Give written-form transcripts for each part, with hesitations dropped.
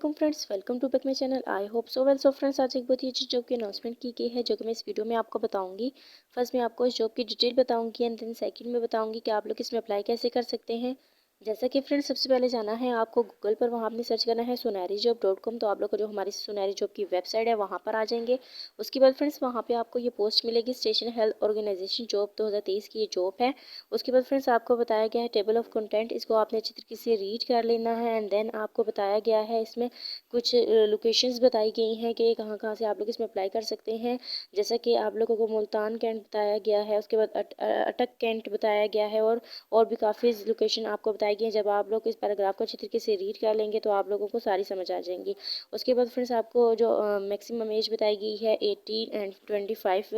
वालेकुम friends, welcome to back my channel. I hope so well. So friends, आज एक बहुत ही अच्छी जॉब की अनाउंसमेंट की गई है जो कि मैं इस वीडियो में आपको बताऊंगी। फर्स्ट मैं आपको इस जॉब की डिटेल बताऊंगी एंड देन सेकंड में बताऊंगी कि आप लोग इसमें अप्लाई कैसे कर सकते हैं। जैसा कि फ्रेंड्स, सबसे पहले जाना है आपको गूगल पर, वहाँ आपने सर्च करना है sunarijob.com। तो आप लोग को जो हमारी सुनहरी जॉब की वेबसाइट है वहाँ पर आ जाएंगे। उसके बाद फ्रेंड्स वहाँ पे आपको ये पोस्ट मिलेगी, स्टेशन हेल्थ ऑर्गेनाइजेशन जॉब 2023 की ये जॉब है। उसके बाद फ्रेंड्स आपको बताया गया है टेबल ऑफ कंटेंट, इसको आपने अच्छी तरीके से रीड कर लेना है एंड देन आपको बताया गया है इसमें कुछ लोकेशंस बताई गई हैं कि कहाँ कहाँ से आप लोग इसमें अप्लाई कर सकते हैं। जैसा कि आप लोगों को मुल्तान कैंट बताया गया है, उसके बाद अटक कैंट बताया गया है और भी काफ़ी लोकेशन आपको बताई गई हैं। जब आप लोग इस पैराग्राफ को अच्छी तरीके से रीड कर लेंगे तो आप लोगों को सारी समझ आ जाएंगी। उसके बाद फ्रेंड्स आपको जो मैक्सिमम एज बताई गई है 18 एंड 25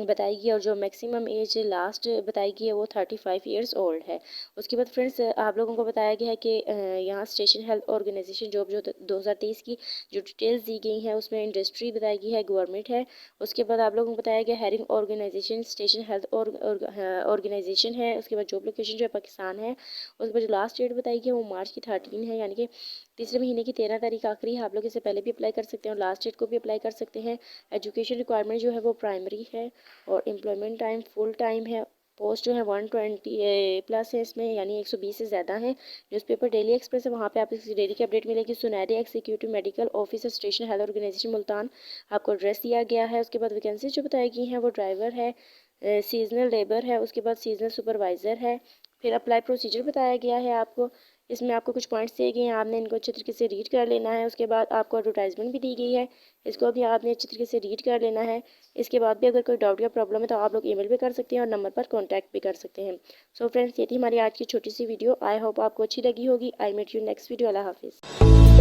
बताई गई, और जो मैक्सिमम एज लास्ट बताई गई है वो 35 ईयर्स ओल्ड है। उसके बाद फ्रेंड्स आप लोगों को बताया गया है कि यहाँ स्टेशन हेल्थ ऑर्गेनाइजेशन जॉब जो 2023 की जो डिटेल्स दी गई हैं उसमें इंडस्ट्री बताई गई है, गवर्नमेंट है। उसके बाद आप लोगों को बताया गया हेरिंग ऑर्गेनाइजेशन स्टेशन हेल्थ ऑर्गेनाइजेशन है। उसके बाद जॉब लोकेशन जो है पाकिस्तान है। उसके बाद जो लास्ट डेट बताई गई है वो मार्च की 13 है, यानी कि तीसरे महीने की 13 तारीख आखिरी है। आप लोग इससे पहले भी अप्लाई कर सकते हैं और लास्ट डेट को भी अप्लाई कर सकते हैं। एजुकेशन रिक्वायरमेंट जो है वो प्राइमरी है और एम्प्लॉयमेंट टाइम फुल टाइम है। पोस्ट जो है 120 प्लस है इसमें, यानी 120 से ज़्यादा है। न्यूज़पेपर डेली एक्सप्रेस है, वहाँ पे आपको इसकी डेली की अपडेट मिलेगी। सुनहरी executive medical officer station health organization Multan आपको एड्रेस दिया गया है। उसके बाद वैकेंसी जो बताई गई हैं वो ड्राइवर है, सीजनल लेबर है, उसके बाद सीजनल सुपरवाइज़र है। फिर अप्लाई प्रोसीजर बताया गया है आपको। इसमें आपको कुछ पॉइंट्स दिए गए हैं, आपने इनको अच्छे तरीके से रीड कर लेना है। उसके बाद आपको एडवर्टाइजमेंट भी दी गई है, इसको भी आपने अच्छे तरीके से रीड कर लेना है। इसके बाद भी अगर कोई डाउट या प्रॉब्लम है तो आप लोग ईमेल भी कर सकते हैं और नंबर पर कॉन्टैक्ट भी कर सकते हैं। सो फ्रेंड्स, ये थी हमारी आज की छोटी सी वीडियो। आई होप आपको अच्छी लगी होगी। I meet you next video. अल्लाह हाफिज़।